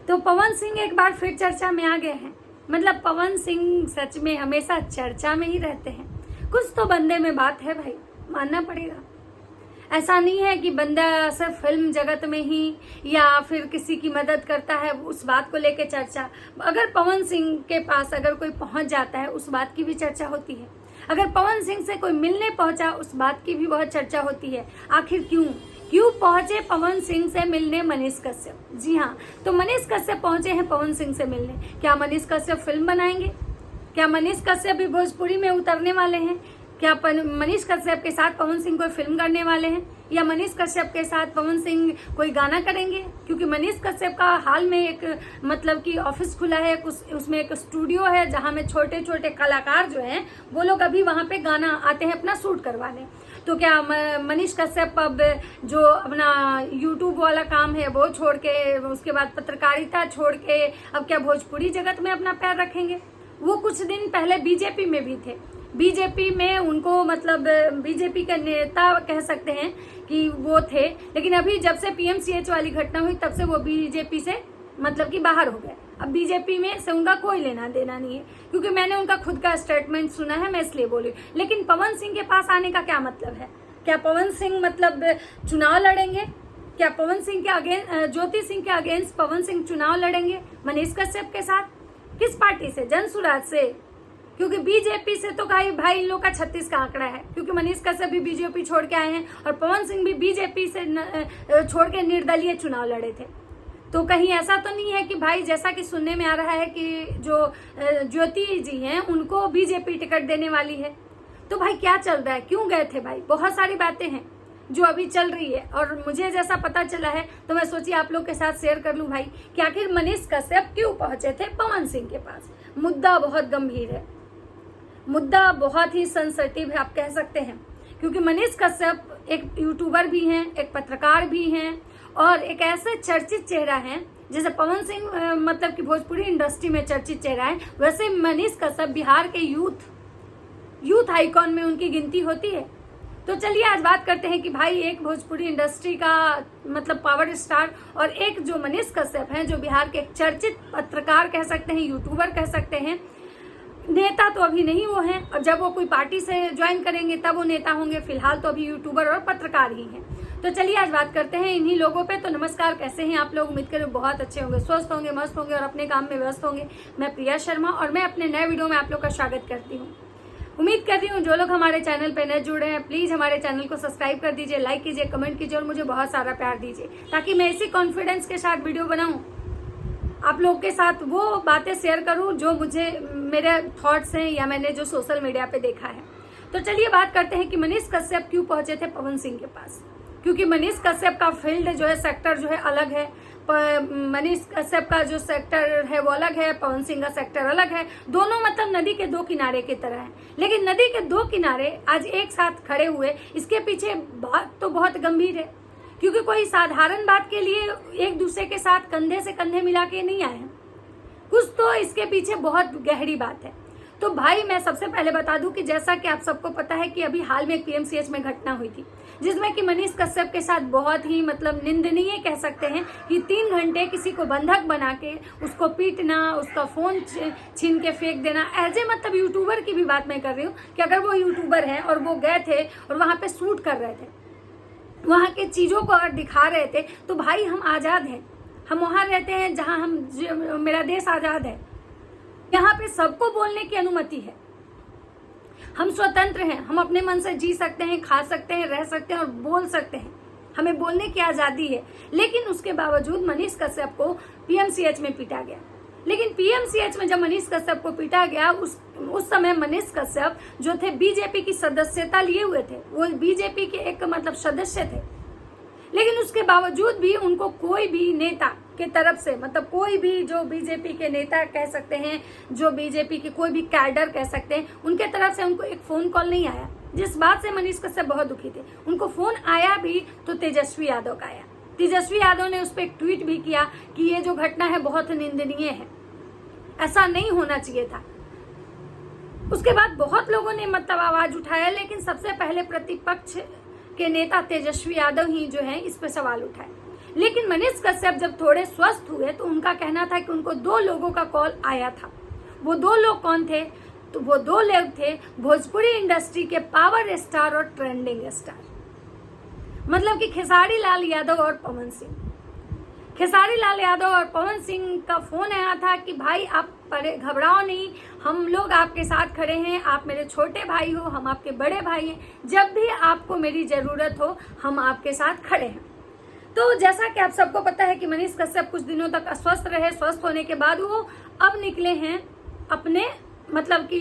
तो पवन सिंह एक बार फिर चर्चा में आ गए हैं। मतलब पवन सिंह सच में हमेशा चर्चा में ही रहते हैं। कुछ तो बंदे में बात है भाई, मानना पड़ेगा। ऐसा नहीं है कि बंदा सिर्फ फिल्म जगत में ही या फिर किसी की मदद करता है उस बात को लेके चर्चा। अगर पवन सिंह के पास अगर कोई पहुंच जाता है उस बात की भी चर्चा होती है। अगर पवन सिंह से कोई मिलने पहुंचा उस बात की भी बहुत चर्चा होती है। आखिर क्यों पहुंचे पवन सिंह से मिलने मनीष कश्यप? जी हाँ, तो मनीष कश्यप पहुंचे हैं पवन सिंह से मिलने। क्या मनीष कश्यप फिल्म बनाएंगे? क्या मनीष कश्यप भी भोजपुरी में उतरने वाले हैं? क्या मनीष कश्यप के साथ पवन सिंह कोई फिल्म करने वाले हैं? या मनीष कश्यप के साथ पवन सिंह कोई गाना करेंगे? क्योंकि मनीष कश्यप का हाल में एक मतलब कि ऑफिस खुला है, उसमें एक स्टूडियो है जहां में छोटे छोटे कलाकार जो हैं वो लोग अभी वहां पे गाना आते हैं अपना शूट करवाने। तो क्या मनीष कश्यप अब जो अपना यूट्यूब वाला काम है वो छोड़ के, उसके बाद पत्रकारिता छोड़ के अब क्या भोजपुरी जगत में अपना पैर रखेंगे? वो कुछ दिन पहले बीजेपी में भी थे। बीजेपी में उनको मतलब बीजेपी का नेता कह सकते हैं कि वो थे, लेकिन अभी जब से पीएमसीएच वाली घटना हुई तब से वो बीजेपी से मतलब कि बाहर हो गए। अब बीजेपी में से उनका कोई लेना देना नहीं है, क्योंकि मैंने उनका खुद का स्टेटमेंट सुना है, मैं इसलिए बोली। लेकिन पवन सिंह के पास आने का क्या मतलब है? क्या पवन सिंह मतलब चुनाव लड़ेंगे? क्या पवन सिंह के अगेंस्ट, ज्योति सिंह के अगेंस्ट पवन सिंह चुनाव लड़ेंगे मनीष कश्यप के साथ? किस पार्टी से? जनसुराज से? क्योंकि बीजेपी से तो भाई इन लोग का 36 का आंकड़ा है, क्योंकि मनीष कश्यप भी बीजेपी छोड़ के आए हैं और पवन सिंह भी बीजेपी से छोड़ के निर्दलीय चुनाव लड़े थे। तो कहीं ऐसा तो नहीं है कि भाई, जैसा कि सुनने में आ रहा है कि जो ज्योति जी हैं उनको बीजेपी टिकट देने वाली है। तो भाई क्या चल रहा है? क्यों गए थे भाई? बहुत सारी बातें हैं जो अभी चल रही है और मुझे जैसा पता चला है तो मैं सोची आप लोग के साथ शेयर कर लूं भाई कि आखिर मनीष कश्यप क्यों पहुंचे थे पवन सिंह के पास। मुद्दा बहुत गंभीर है, मुद्दा बहुत ही सेंसिटिव है आप कह सकते हैं, क्योंकि मनीष कश्यप एक यूट्यूबर भी हैं, एक पत्रकार भी हैं और एक ऐसे चर्चित चेहरा हैं। जैसे पवन सिंह मतलब कि भोजपुरी इंडस्ट्री में चर्चित चेहरा है, वैसे मनीष कश्यप बिहार के यूथ आइकॉन में उनकी गिनती होती है। तो चलिए आज बात करते हैं कि भाई एक भोजपुरी इंडस्ट्री का मतलब पावर स्टार और एक जो मनीष कश्यप हैं जो बिहार के एक चर्चित पत्रकार कह सकते हैं, यूट्यूबर कह सकते हैं। नेता तो अभी नहीं वो हैं, और जब वो कोई पार्टी से ज्वाइन करेंगे तब वो नेता होंगे। फिलहाल तो अभी यूट्यूबर और पत्रकार ही हैं। तो चलिए आज बात करते हैं इन्हीं लोगों पे। तो नमस्कार, कैसे हैं आप लोग? उम्मीद करें बहुत अच्छे होंगे, स्वस्थ होंगे, मस्त होंगे और अपने काम में व्यस्त होंगे। मैं प्रिया शर्मा और मैं अपने नए वीडियो में आप लोग का स्वागत करती हूँ। उम्मीद करती हूँ जो लोग हमारे चैनल पे नए जुड़े हैं प्लीज हमारे चैनल को सब्सक्राइब कर दीजिए, लाइक कीजिए, कमेंट कीजिए और मुझे बहुत सारा प्यार दीजिए, ताकि मैं इसी कॉन्फिडेंस के साथ वीडियो बनाऊं, आप लोग के साथ वो बातें शेयर करूं जो मुझे मेरे थॉट्स हैं या मैंने जो सोशल मीडिया पे देखा है। तो चलिए बात करते हैं कि मनीष कश्यप क्यों पहुंचे थे पवन सिंह के पास। क्योंकि मनीष कश्यप का फील्ड जो है, सेक्टर जो है अलग है। मनीष कश्यप का जो सेक्टर है वो अलग है, पवन सिंह का सेक्टर अलग है। दोनों मतलब नदी के दो किनारे की तरह है, लेकिन नदी के दो किनारे आज एक साथ खड़े हुए, इसके पीछे बात तो बहुत गंभीर है। क्योंकि कोई साधारण बात के लिए एक दूसरे के साथ कंधे से कंधे मिला के नहीं आए हैं, कुछ तो इसके पीछे बहुत गहरी बात है। तो भाई मैं सबसे पहले बता दूं कि जैसा कि आप सबको पता है कि अभी हाल में पीएमसीएच में घटना हुई थी, जिसमें कि मनीष कश्यप के साथ बहुत ही मतलब निंदनीय कह सकते हैं कि 3 घंटे किसी को बंधक बना के उसको पीटना, उसका फोन छीन के फेंक देना। ऐसे मतलब यूट्यूबर की भी बात मैं कर रही हूँ कि अगर वो यूट्यूबर है और वो गए थे और वहां पे शूट कर रहे थे, वहां के चीजों को अगर दिखा रहे थे, तो भाई हम आजाद हैं, हम वहां रहते हैं जहां हम, मेरा देश आजाद है, यहाँ पे सबको बोलने की अनुमति है, हम स्वतंत्र हैं, हम अपने मन से जी सकते हैं, खा सकते हैं, रह सकते हैं और बोल सकते हैं, हमें बोलने की आजादी है। लेकिन उसके बावजूद मनीष कश्यप को पीएमसीएच में पीटा गया। लेकिन पीएमसीएच में जब मनीष कश्यप को पीटा गया, उस समय मनीष कश्यप जो थे बीजेपी की सदस्यता लिए हुए थे, वो बीजेपी के एक मतलब सदस्य थे। लेकिन उसके बावजूद भी उनको कोई भी नेता के तरफ से, मतलब कोई भी जो बीजेपी के नेता कह सकते हैं, जो बीजेपी के कोई भी कैडर कह सकते हैं, उनके तरफ से उनको एक फोन कॉल नहीं आया, जिस बात से मनीष कश्यप बहुत दुखी थे। उनको फोन आया भी तो तेजस्वी यादव का आया। तेजस्वी यादव ने उस पर एक ट्वीट भी किया कि ये जो घटना है बहुत निंदनीय है, ऐसा नहीं होना चाहिए था। उसके बाद बहुत लोगों ने मतलब आवाज उठाया, लेकिन सबसे पहले प्रतिपक्ष के नेता तेजस्वी यादव ही जो है इस पे सवाल उठाए। लेकिन मनीष कश्यप जब थोड़े स्वस्थ हुए तो उनका कहना था कि उनको 2 लोगों का कॉल आया था। वो 2 लोग कौन थे? तो वो 2 लोग थे भोजपुरी इंडस्ट्री के पावर स्टार और ट्रेंडिंग स्टार, मतलब कि खेसारी लाल यादव और पवन सिंह। खेसारी लाल यादव और पवन सिंह का फोन आया था कि भाई आप घबराओ नहीं, हम लोग आपके साथ खड़े हैं, आप मेरे छोटे भाई हो, हम आपके बड़े भाई हैं, जब भी आपको मेरी ज़रूरत हो हम आपके साथ खड़े हैं। तो जैसा कि आप सबको पता है कि मनीष कश्यप कुछ दिनों तक अस्वस्थ रहे। स्वस्थ होने के बाद वो अब निकले हैं अपने, मतलब कि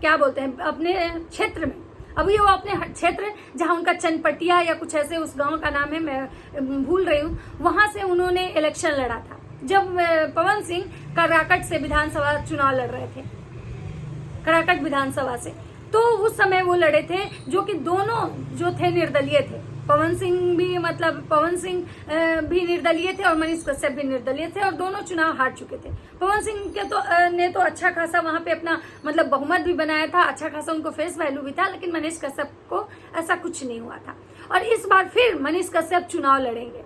क्या बोलते हैं, अपने क्षेत्र में। अभी वो अपने क्षेत्र जहां उनका चनपटिया या कुछ ऐसे उस गांव का नाम है, मैं भूल रही हूँ, वहां से उन्होंने इलेक्शन लड़ा था जब पवन सिंह कराकट से विधानसभा चुनाव लड़ रहे थे, कराकट विधानसभा से। तो उस समय वो लड़े थे, जो कि दोनों जो थे निर्दलीय थे। पवन सिंह भी निर्दलीय थे और मनीष कश्यप भी निर्दलीय थे, और दोनों चुनाव हार चुके थे। पवन सिंह के ने तो अच्छा खासा वहां पे अपना मतलब बहुमत भी बनाया था, अच्छा खासा उनको फेस वैल्यू भी था, लेकिन मनीष कश्यप को ऐसा कुछ नहीं हुआ था। और इस बार फिर मनीष कश्यप चुनाव लड़ेंगे,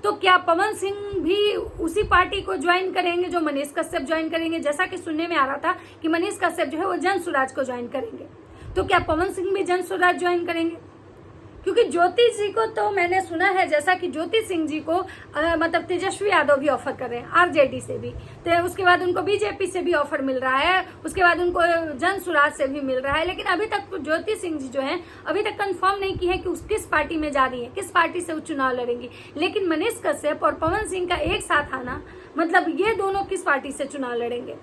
तो क्या पवन सिंह भी उसी पार्टी को ज्वाइन करेंगे जो मनीष कश्यप ज्वाइन करेंगे? जैसा कि सुनने में आ रहा था कि मनीष कश्यप जो है वो जन स्वराज को ज्वाइन करेंगे, तो क्या पवन सिंह भी जन स्वराज ज्वाइन करेंगे? क्योंकि ज्योति जी को तो मैंने सुना है, जैसा कि ज्योति सिंह जी को मतलब तेजस्वी यादव भी ऑफर कर रहे हैं, आरजेडी से भी, तो उसके बाद उनको बीजेपी से भी ऑफर मिल रहा है, उसके बाद उनको जन स्वराज से भी मिल रहा है। लेकिन अभी तक ज्योति सिंह जी जो है अभी तक कंफर्म नहीं की है कि उस किस पार्टी में जा रही है, किस पार्टी से वो चुनाव लड़ेंगी। लेकिन मनीष कश्यप और पवन सिंह का एक साथ आना, मतलब ये दोनों किस पार्टी से चुनाव लड़ेंगे?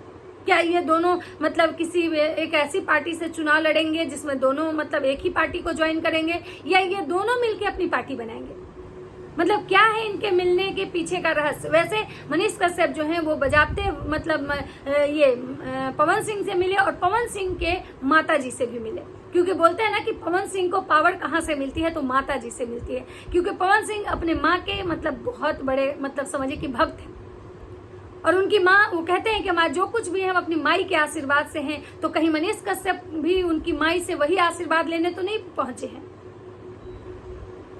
क्या ये दोनों मतलब किसी एक ऐसी पार्टी से चुनाव लड़ेंगे जिसमें दोनों मतलब एक ही पार्टी को ज्वाइन करेंगे, या ये दोनों मिलके अपनी पार्टी बनाएंगे? मतलब क्या है इनके मिलने के पीछे का रहस्य? वैसे मनीष कश्यप जो हैं वो बजाते मतलब ये पवन सिंह से मिले और पवन सिंह के माता जी से भी मिले, क्योंकि बोलते हैं ना कि पवन सिंह को पावर कहाँ से मिलती है, तो माता जी से मिलती है। क्योंकि पवन सिंह अपने माँ के मतलब बहुत बड़े मतलब समझिए कि भक्त हैं, और उनकी माँ, वो कहते हैं कि माँ जो कुछ भी है हम अपनी माई के आशीर्वाद से हैं। तो कहीं मनीष कश्यप भी उनकी माई से वही आशीर्वाद लेने तो नहीं पहुंचे हैं?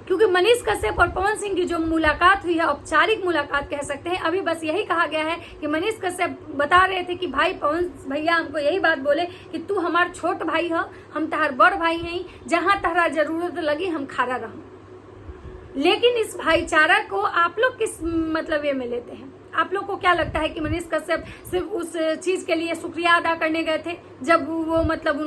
क्योंकि मनीष कश्यप और पवन सिंह की जो मुलाकात हुई है, औपचारिक मुलाकात कह सकते हैं, अभी बस यही कहा गया है कि मनीष कश्यप बता रहे थे कि भाई पवन भैया हमको यही बात बोले कि तू हमार छोट भाई हो, हम तहार बड़ भाई हैं, जहां तहरा जरूरत लगी हम खड़ा रहूं। लेकिन इस भाईचारा को आप लोग किस मतलब ये में लेते हैं? आप लोग को क्या लगता है कि मनीष कश्यप सिर्फ उस चीज के लिए शुक्रिया अदा करने गए थे जब वो मतलब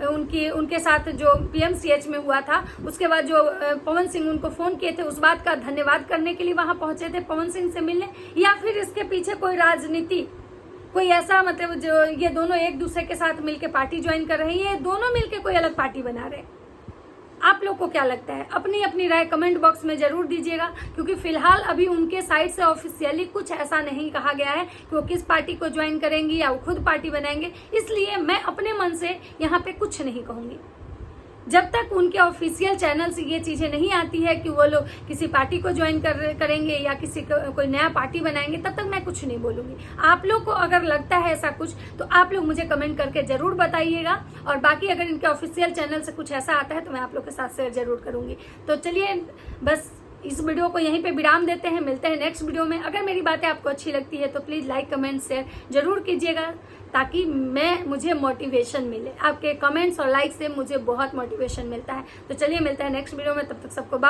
उनके साथ जो पीएमसीएच में हुआ था, उसके बाद जो पवन सिंह उनको फोन किए थे उस बात का धन्यवाद करने के लिए वहां पहुंचे थे पवन सिंह से मिलने? या फिर इसके पीछे कोई राजनीति, कोई ऐसा मतलब जो ये दोनों एक दूसरे के साथ मिलकर पार्टी ज्वाइन कर रहे हैं, ये दोनों मिलकर कोई अलग पार्टी बना रहे हैं? आप लोग को क्या लगता है? अपनी अपनी राय कमेंट बॉक्स में जरूर दीजिएगा, क्योंकि फिलहाल अभी उनके साइड से ऑफिशियली कुछ ऐसा नहीं कहा गया है कि वो किस पार्टी को ज्वाइन करेंगी या वो खुद पार्टी बनाएंगे। इसलिए मैं अपने मन से यहाँ पे कुछ नहीं कहूंगी। जब तक उनके ऑफिशियल चैनल से ये चीजें नहीं आती है कि वो लोग किसी पार्टी को ज्वाइन करेंगे या किसी कोई नया पार्टी बनाएंगे, तब तक मैं कुछ नहीं बोलूंगी। आप लोग को अगर लगता है ऐसा कुछ तो आप लोग मुझे कमेंट करके जरूर बताइएगा, और बाकी अगर इनके ऑफिशियल चैनल से कुछ ऐसा आता है तो मैं आप लोग के साथ शेयर जरूर करूंगी। तो चलिए बस इस वीडियो को यहीं पे विराम देते हैं, मिलते हैं नेक्स्ट वीडियो में। अगर मेरी बातें आपको अच्छी लगती है तो प्लीज लाइक कमेंट शेयर जरूर कीजिएगा, ताकि मुझे मोटिवेशन मिले। आपके कमेंट्स और लाइक से मुझे बहुत मोटिवेशन मिलता है। तो चलिए मिलते हैं नेक्स्ट वीडियो में, तब तक सबको बाय।